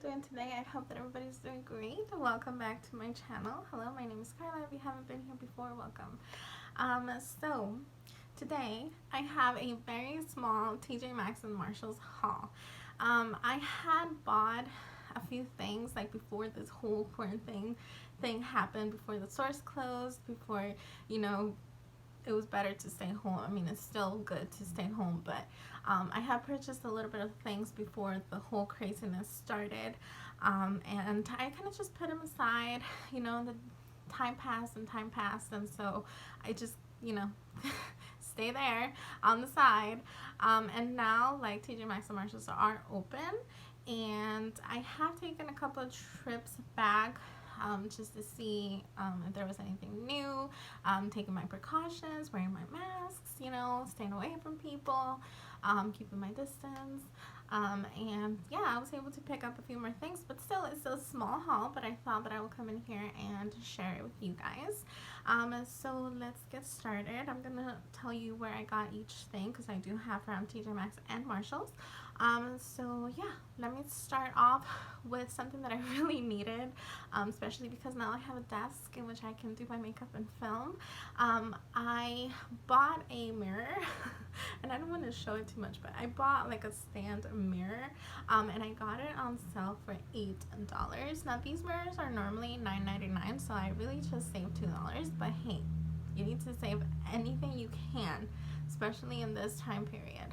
doing today? I hope that everybody's doing great. Welcome back to my channel. Hello, my name is Carla. If you haven't been here before, welcome. So today I have a very small Tjmaxx and Marshalls haul. I had bought a few things like before this whole quarantine thing happened, before the stores closed, before it was better to stay home. I mean, it's still good to stay home, but I had purchased a little bit of things before the whole craziness started, and I kind of just put them aside. The time passed and so I just stay there on the side, and now like Tjmaxx and Marshalls are open, and I have taken a couple of trips back just to see if there was anything new, taking my precautions, wearing my masks, staying away from people, keeping my distance, and yeah, I was able to pick up a few more things, but still, it's a small haul, but I thought that I would come in here and share it with you guys. So let's get started. I'm gonna tell you where I got each thing because I do have from Tjmaxx and Marshalls. So yeah, let me start off with something that I really needed, especially because now I have a desk in which I can do my makeup and film. I bought a mirror and I don't want to show it too much, but I bought like a stand mirror, and I got it on sale for $8. Now these mirrors are normally $9.99, so I really just saved $2, but hey, you need to save anything you can, especially in this time period.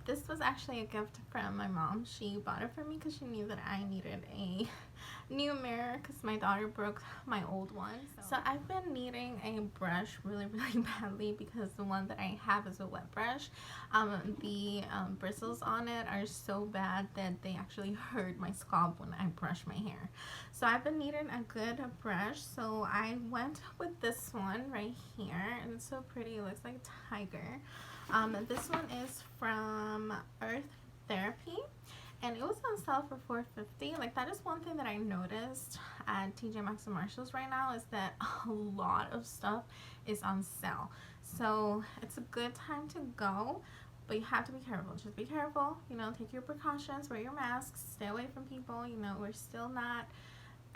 This was actually a gift from my mom. She bought it for me because she knew that I needed a new mirror because my daughter broke my old one. So I've been needing a brush really badly because the one that I have is a wet brush. The bristles on it are so bad that they actually hurt my scalp when I brush my hair. So I've been needing a good brush, so I went with this one right here, and it's so pretty. It looks like a tiger. This one is from Earth Therapy, and it was on sale for $4.50. Like, that is one thing that I noticed at Tjmaxx and Marshalls right now, is that a lot of stuff is on sale. So it's a good time to go, but you have to be careful. Just be careful, take your precautions, wear your masks, stay away from people. We're still not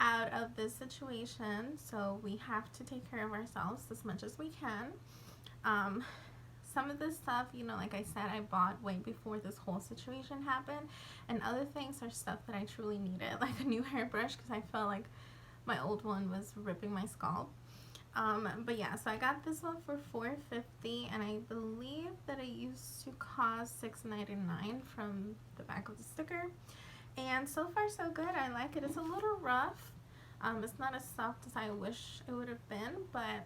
out of this situation, so we have to take care of ourselves as much as we can. Some of this stuff, like I said, I bought way before this whole situation happened, and other things are stuff that I truly needed, like a new hairbrush because I felt like my old one was ripping my scalp. But yeah, so I got this one for $4.50, and I believe that it used to cost $6.99 from the back of the sticker. And so far so good. I like it. It's a little rough. It's not as soft as I wish it would have been, but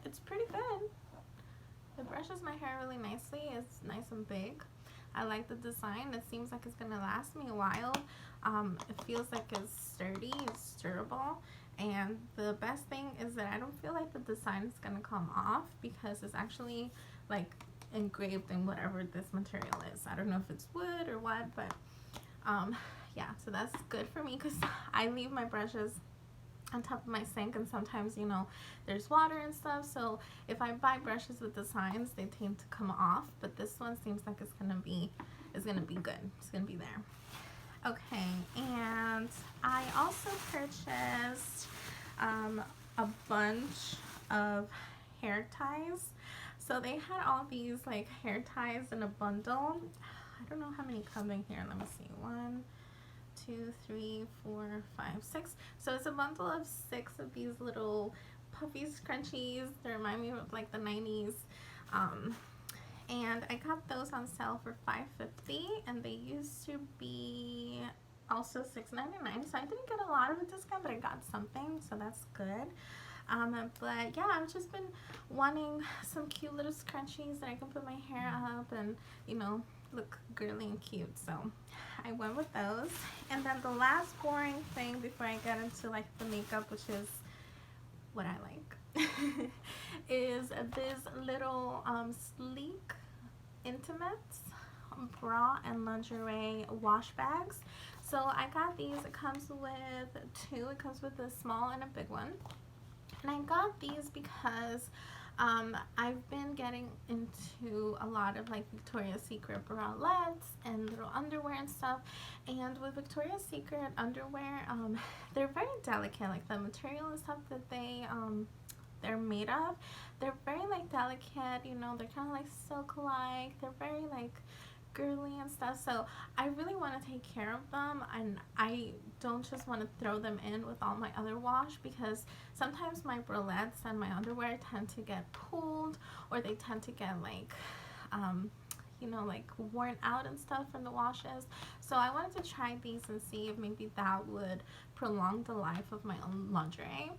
it's pretty good. It brushes my hair really nicely. It's nice and big. I like the design. It seems like it's gonna last me a while. It feels like it's sturdy, it's durable, and the best thing is that I don't feel like the design is gonna come off because it's actually like engraved in whatever this material is. I don't know if it's wood or what, but yeah, so that's good for me because I leave my brushes on top of my sink, and sometimes there's water and stuff, so if I buy brushes with designs, they tend to come off, but this one seems like it's gonna be good. It's gonna be there. Okay, and I also purchased a bunch of hair ties. So they had all these like hair ties in a bundle. I don't know how many come in here. Let me see. 1, 2, 3, 4, 5, 6. So it's a bundle of 6 of these little puffy scrunchies. They remind me of like the 90s. And I got those on sale for $5.50, and they used to be also $6.99. So I didn't get a lot of a discount, but I got something, so that's good. But yeah, I've just been wanting some cute little scrunchies that I can put my hair up and look girly and cute, so I went with those. And then the last boring thing before I get into like the makeup, which is what I like, is this little sleek intimates bra and lingerie wash bags. So I got these. It comes with 2. It comes with a small and a big one. And I got these because I've been getting into a lot of like Victoria's Secret bralettes and little underwear and stuff. And with Victoria's Secret underwear, they're very delicate. Like the material and stuff that they're made of, they're very like delicate. You know, they're kind of like silk-like. They're very like girly and stuff, so I really want to take care of them, and I don't just want to throw them in with all my other wash, because sometimes my bralettes and my underwear tend to get pulled, or they tend to get like you know, like worn out and stuff from the washes. So I wanted to try these and see if maybe that would prolong the life of my own lingerie.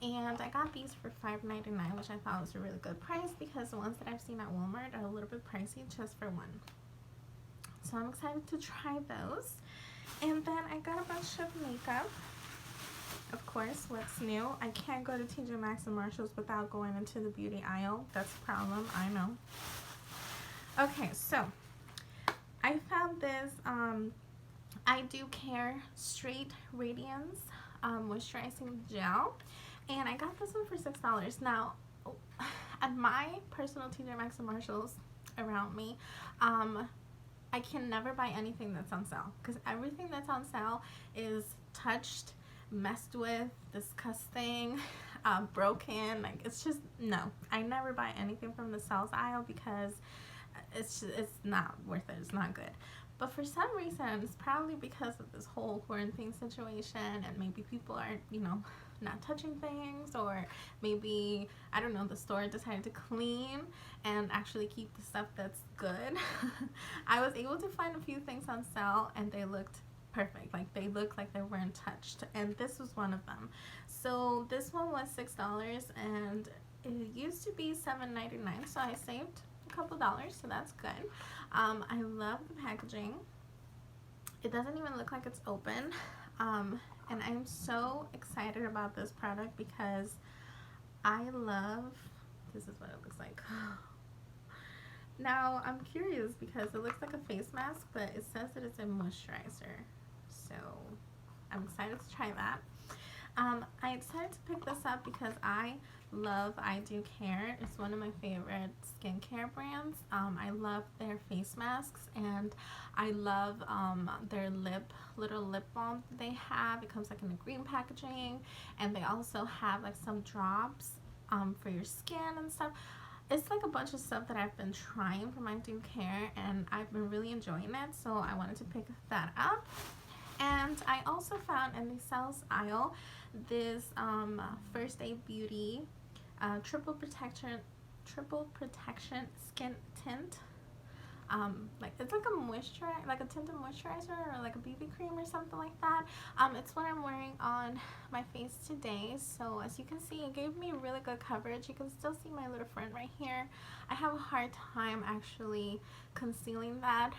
And I got these for $5.99, which I thought was a really good price, because the ones that I've seen at Walmart are a little bit pricey just for one. So I'm excited to try those. And then I got a bunch of makeup. Of course, what's new? I can't go to Tjmaxx and Marshalls without going into the beauty aisle. That's a problem, I know. Okay, so I found this I Do Care Straight Radiance moisturizing gel, and I got this one for $6. Now, at my personal Tjmaxx and Marshalls around me, I can never buy anything that's on sale, because everything that's on sale is touched, messed with, disgusting, broken. Like, it's just, no. I never buy anything from the sales aisle because it's not worth it. It's not good. But for some reason, it's probably because of this whole quarantine situation, and maybe people aren't, you know, not touching things, or maybe, I don't know, the store decided to clean and actually keep the stuff that's good. I was able to find a few things on sale, and they looked perfect. Like, they looked like they weren't touched, and this was one of them. So this one was $6, and it used to be $7.99, so I saved a couple dollars, so that's good. I love the packaging. It doesn't even look like it's open. And I'm so excited about this product because I love, this is what it looks like. Now, I'm curious because it looks like a face mask, but it says that it's a moisturizer. So, I'm excited to try that. I decided to pick this up because I love I Do Care. It's one of my favorite skincare brands. I love their face masks, and I love their little lip balm that they have. It comes like in a green packaging, and they also have like some drops for your skin and stuff. It's like a bunch of stuff that I've been trying from I Do Care, and I've been really enjoying it, so I wanted to pick that up. And I also found in the sales aisle this First Aid Beauty triple protection skin tint. Like, it's like a moisturizer, like a tinted moisturizer, or like a BB cream or something like that. It's what I'm wearing on my face today. So as you can see, it gave me really good coverage. You can still see my little friend right here. I have a hard time actually concealing that,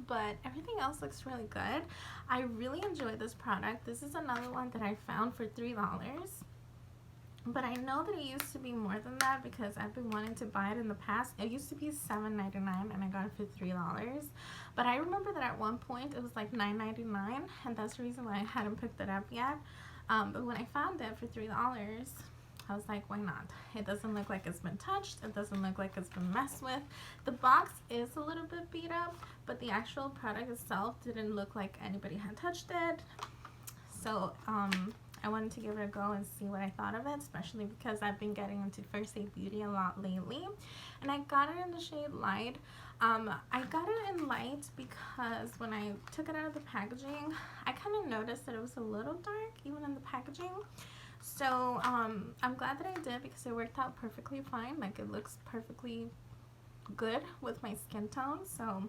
but everything else looks really good. I really enjoyed this product. This is another one that I found for $3. But I know that it used to be more than that because I've been wanting to buy it in the past. It used to be $7.99 and I got it for $3. But I remember that at one point it was like $9.99, and that's the reason why I hadn't picked it up yet. But when I found it for $3, I was like, why not? It doesn't look like it's been touched. It doesn't look like it's been messed with. The box is a little bit beat up, but the actual product itself didn't look like anybody had touched it. So, I wanted to give it a go and see what I thought of it, especially because I've been getting into First Aid Beauty a lot lately. And I got it in the shade Light. I got it in Light because when I took it out of the packaging, I kind of noticed that it was a little dark, even in the packaging. So, I'm glad that I did because it worked out perfectly fine. Like, it looks perfectly good with my skin tone. So,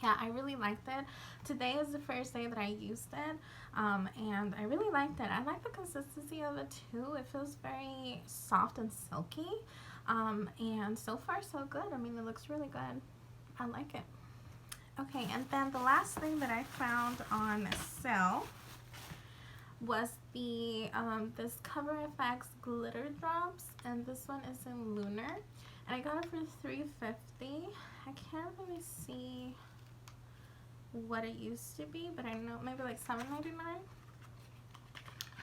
yeah, I really liked it. Today is the first day that I used it, and I really liked it. I like the consistency of it too. It feels very soft and silky, and so far so good. I mean, it looks really good. I like it. Okay, and then the last thing that I found on sale was the this Cover FX glitter drops, and this one is in Lunar, and I got it for $3.50. I can't really see what it used to be, but I know maybe like $7.99.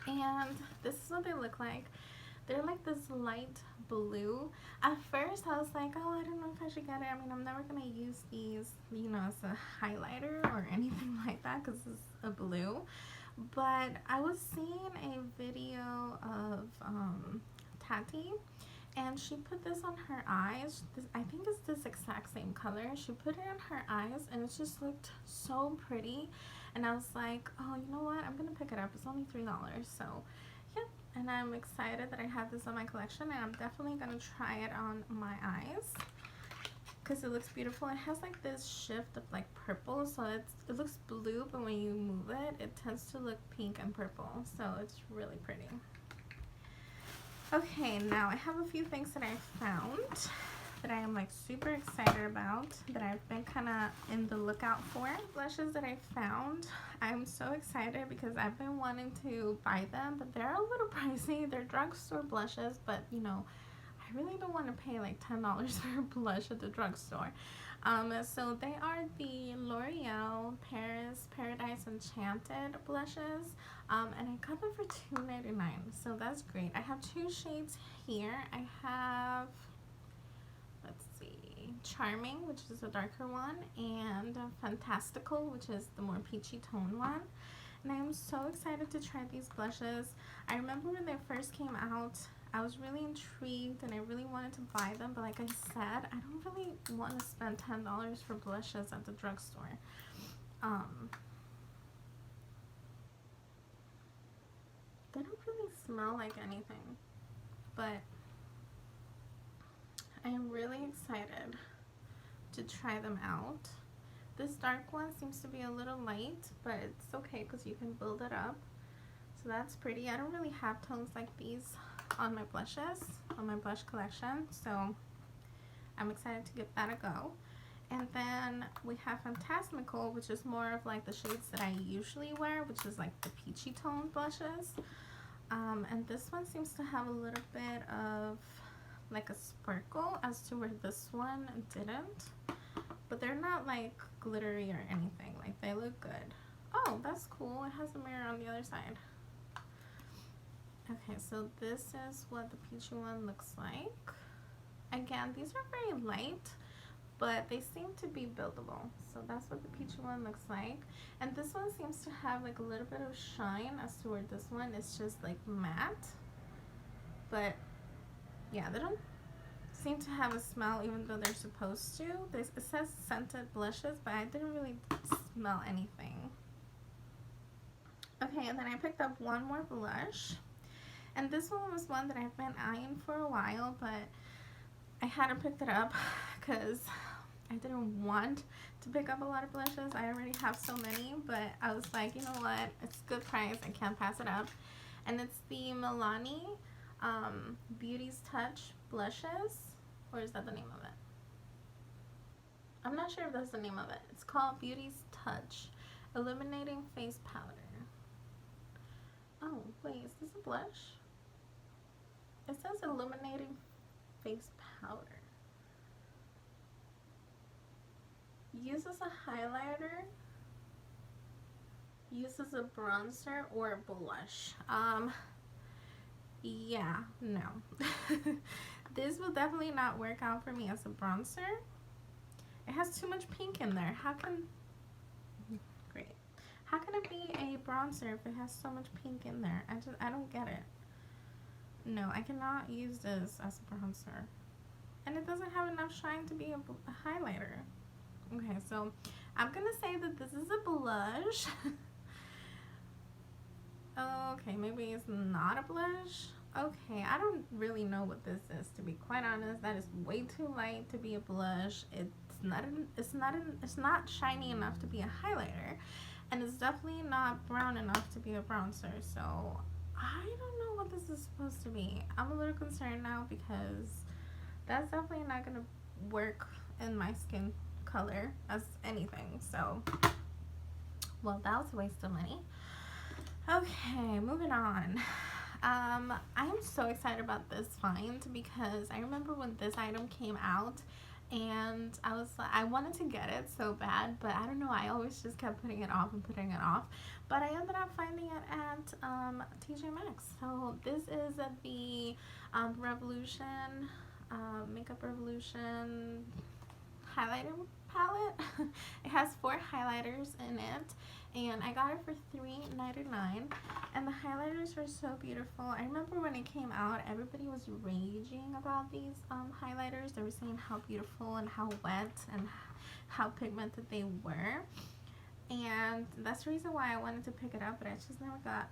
And this is what they look like. They're like this light blue. At first I was like, oh, I don't know if I should get it. I mean, I'm never gonna use these, you know, as a highlighter or anything like that because it's a blue. But I was seeing a video of Tati, and she put this on her eyes. I think it's this exact same color. She put it on her eyes and it just looked so pretty. And I was like, oh, you know what? I'm gonna pick it up. It's only $3. So yeah, and I'm excited that I have this on my collection, and I'm definitely gonna try it on my eyes because it looks beautiful. It has like this shift of like purple, so it looks blue, but when you move it, it tends to look pink and purple, so it's really pretty. Okay, now I have a few things that I found that I am like super excited about, that I've been kind of in the lookout for. Blushes that I found, I'm so excited because I've been wanting to buy them, but they're a little pricey. They're drugstore blushes, but you know, I really don't want to pay like $10 for a blush at the drugstore. So they are the L'Oreal Paris Paradise Enchanted blushes, and I got them for $2.99, so that's great. I have two shades here. I have, let's see, Charming, which is a darker one, and Fantastical, which is the more peachy tone one. And I am so excited to try these blushes. I remember when they first came out, I was really intrigued and I really wanted to buy them, but like I said, I don't really want to spend $10 for blushes at the drugstore. They don't really smell like anything, but I am really excited to try them out. This dark one seems to be a little light, but it's okay because you can build it up. So that's pretty. I don't really have tones like these on my blushes, on my blush collection, so I'm excited to give that a go. And then we have Fantasmical, which is more of like the shades that I usually wear, which is like the peachy tone blushes. And this one seems to have a little bit of like a sparkle, as to where this one didn't. But they're not like glittery or anything. Like, they look good. Oh, that's cool. It has a mirror on the other side. Okay, so this is what the peachy one looks like. Again, these are very light, but they seem to be buildable. So that's what the peachy one looks like. And this one seems to have like a little bit of shine, as to where this one is just like matte. But yeah, they don't seem to have a smell, even though they're supposed to. It says scented blushes, but I didn't really smell anything. Okay, and then I picked up one more blush. And this one was one that I've been eyeing for a while, but I hadn't picked it up because I didn't want to pick up a lot of blushes. I already have so many, but I was like, you know what? It's a good price. I can't pass it up. And it's the Milani Beauty's Touch blushes. Or is that the name of it? I'm not sure if that's the name of it. It's called Beauty's Touch Illuminating Face Powder. Oh, wait, is this a blush? It says illuminating face powder. Uses a highlighter, uses a bronzer, or a blush. Yeah, no. This will definitely not work out for me as a bronzer. It has too much pink in there. How can it be a bronzer if it has so much pink in there? I don't get it. No, I cannot use this as a bronzer. And it doesn't have enough shine to be a highlighter. Okay, so I'm gonna say that this is a blush. Okay, maybe it's not a blush. Okay, I don't really know what this is, to be quite honest. That is way too light to be a blush. It's not shiny enough to be a highlighter, and it's definitely not brown enough to be a bronzer. So I don't know what this is supposed to be. I'm a little concerned now because that's definitely not gonna work in my skin color as anything. So, well, that was a waste of money. Okay, moving on. I'm so excited about this find because I remember when this item came out and I was like, I wanted to get it so bad, but I don't know, I always just kept putting it off and putting it off. But I ended up finding it at Tjmaxx. So this is the Revolution, Makeup Revolution highlighter palette. It has 4 highlighters in it, and I got it for $3.99. And the highlighters are so beautiful. I remember when it came out, everybody was raging about these highlighters. They were saying how beautiful and how wet and how pigmented they were, and that's the reason why I wanted to pick it up, but I just never got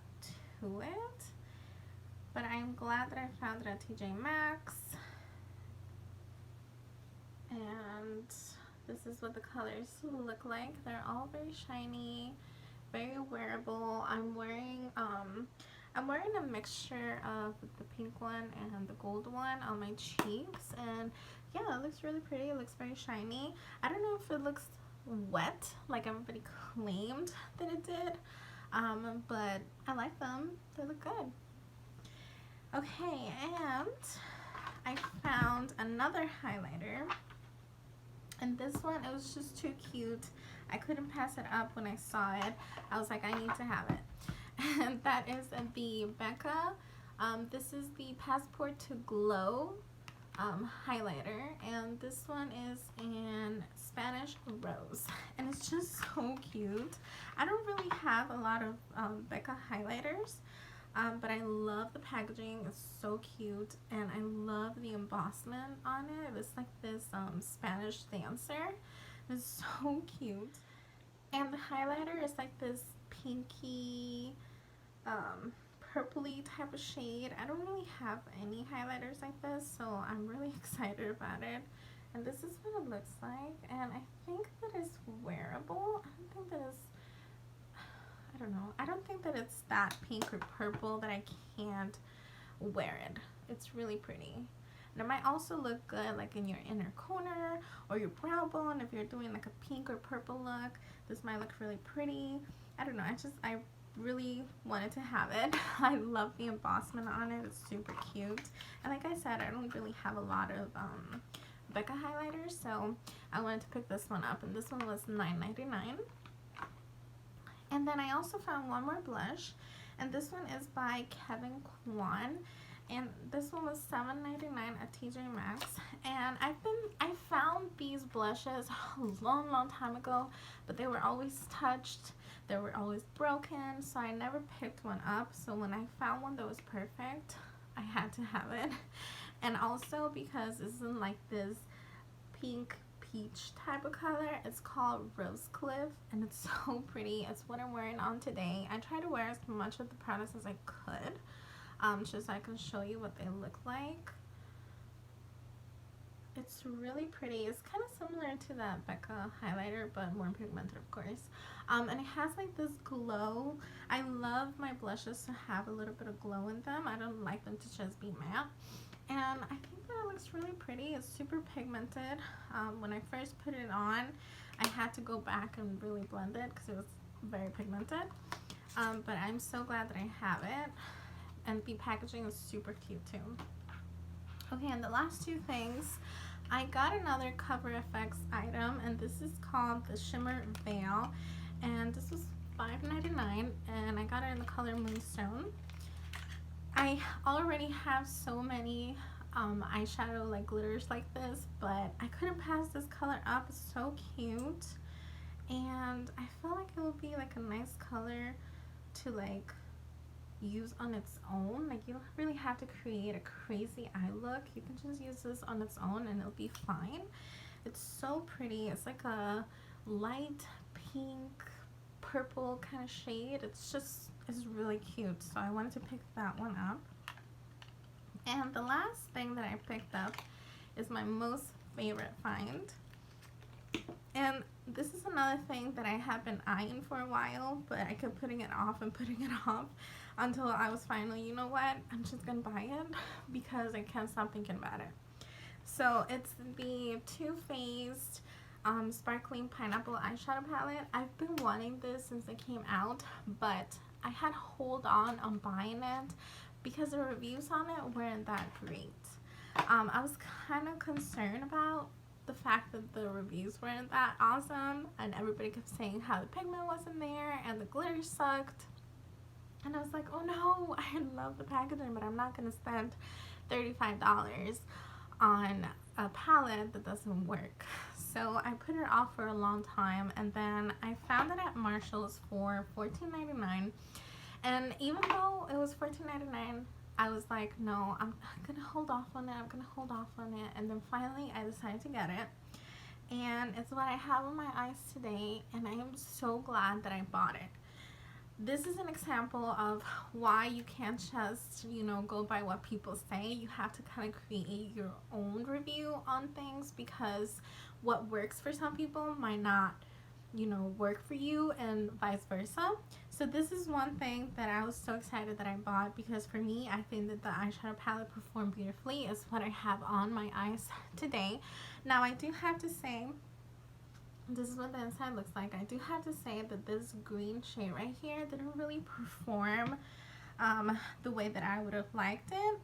to it. But I'm glad that I found it at Tjmaxx. And this is what the colors look like. They're all very shiny, very wearable. I'm wearing a mixture of the pink one and the gold one on my cheeks, and yeah, it looks really pretty. It looks very shiny. I don't know if it looks wet like everybody claimed that it did, but I like them. They look good. Okay, and I found another highlighter. And this one, it was just too cute. I couldn't pass it up when I saw it. I was like, I need to have it. And that is the Becca. This is the Passport to Glow highlighter. And this one is in Spanish Rose. And it's just so cute. I don't really have a lot of Becca highlighters. But I love the packaging. It's so cute, and I love the embossment on it. It's like this Spanish dancer. It's so cute. And the highlighter is like this pinky, purpley type of shade. I don't really have any highlighters like this, so I'm really excited about it. And this is what it looks like, and I think that it's wearable. I don't think that it's that pink or purple that I can't wear it. It's really pretty. And it might also look good like in your inner corner or your brow bone if you're doing like a pink or purple look. This might look really pretty. I don't know. I really wanted to have it. I love the embossment on it. It's super cute. And like I said, I don't really have a lot of Becca highlighters, so I wanted to pick this one up, and this one was $9.99. And then I also found one more blush, and this one is by Kevin Kwan, and this one was $7.99 at Tjmaxx. And I found these blushes a long time ago, but they were always touched, they were always broken, so I never picked one up. So when I found one that was perfect, I had to have it. And also because it's in like this pink peach type of color. It's called Rose Cliff, and it's so pretty. It's what I'm wearing on today. I try to wear as much of the products as I could, just so I can show you what they look like. It's really pretty. It's kind of similar to that Becca highlighter, but more pigmented, of course. And it has like this glow. I love my blushes to have a little bit of glow in them. I don't like them to just be matte. And I think that it looks really pretty. It's super pigmented. When I first put it on, I had to go back and really blend it because it was very pigmented. But I'm so glad that I have it. And the packaging is super cute too. Okay, and the last two things, I got another Cover FX item, and this is called the Shimmer Veil. And this was $5.99, and I got it in the color Moonstone. I already have so many eyeshadow like glitters like this, but I couldn't pass this color up. It's so cute, and I feel like it would be like a nice color to like use on its own. Like, you don't really have to create a crazy eye look. You can just use this on its own and it'll be fine. It's so pretty. It's like a light pink purple kind of shade. It's really cute, so I wanted to pick that one up. And the last thing that I picked up is my most favorite find, and this is another thing that I have been eyeing for a while, but I kept putting it off and putting it off until I was finally, you know what, I'm just gonna buy it because I can't stop thinking about it. So it's the Too Faced Sparkling Pineapple Eyeshadow Palette. I've been wanting this since it came out, but I had hold on buying it because the reviews on it weren't that great. I was kind of concerned about the fact that the reviews weren't that awesome, and everybody kept saying how the pigment wasn't there and the glitter sucked. And I was like, oh no, I love the packaging, but I'm not going to spend $35 on a palette that doesn't work. So I put it off for a long time, and then I found it at Marshall's for $14.99. And even though it was $14.99, I was like, no, I'm gonna hold off on it, I'm gonna hold off on it. And then finally I decided to get it, and it's what I have on my eyes today, and I am so glad that I bought it. This is an example of why you can't just, you know, go by what people say. You have to kind of create your own review on things, because what works for some people might not, you know, work for you, and vice versa. So this is one thing that I was so excited that I bought, because for me, I think that the eyeshadow palette performed beautifully. Is what I have on my eyes today. Now I do have to say, this is what the inside looks like. I do have to say that this green shade right here didn't really perform the way that I would have liked it.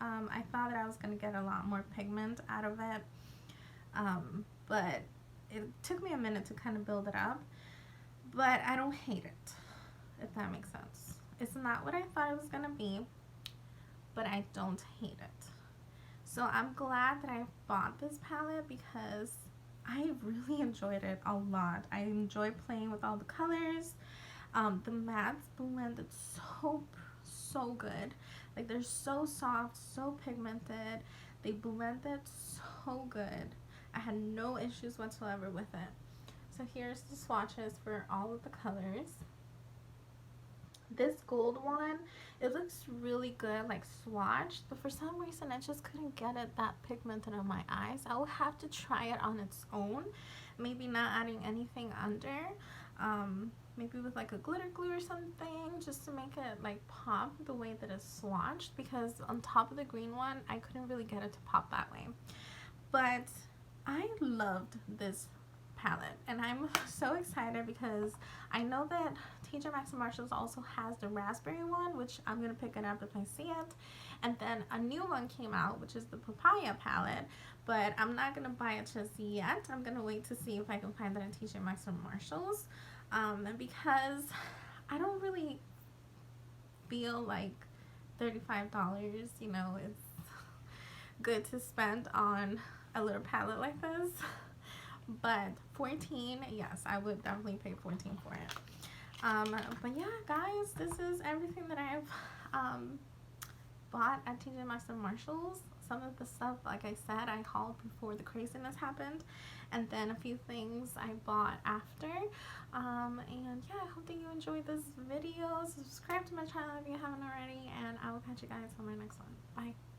I thought that I was going to get a lot more pigment out of it, but it took me a minute to kind of build it up. But I don't hate it, if that makes sense. It's not what I thought it was going to be, but I don't hate it. So I'm glad that I bought this palette, because I really enjoyed it a lot. I enjoyed playing with all the colors. The mattes blended so good. Like, they're so soft, so pigmented. They blended so good. I had no issues whatsoever with it. So here's the swatches for all of the colors. This gold one, it looks really good, like swatched, but for some reason I just couldn't get it that pigmented on my eyes. I will have to try it on its own, maybe not adding anything under, maybe with like a glitter glue or something, just to make it like pop the way that it's swatched, because on top of the green one I couldn't really get it to pop that way. But I loved this palette, and I'm so excited because I know that Tjmaxx and Marshalls also has the raspberry one, which I'm gonna pick it up if I see it. And then a new one came out, which is the papaya palette, but I'm not gonna buy it just yet. I'm gonna wait to see if I can find that at Tjmaxx or Marshalls, because I don't really feel like $35, you know, it's good to spend on a little palette like this. But 14, yes, I would definitely pay 14 for it. But yeah, guys, this is everything that I've bought at Tjmaxx and Marshalls. Some of the stuff, like I said, I hauled before the craziness happened, and then a few things I bought after. And yeah, I hope that you enjoyed this video. Subscribe to my channel if you haven't already, and I will catch you guys on my next one. Bye.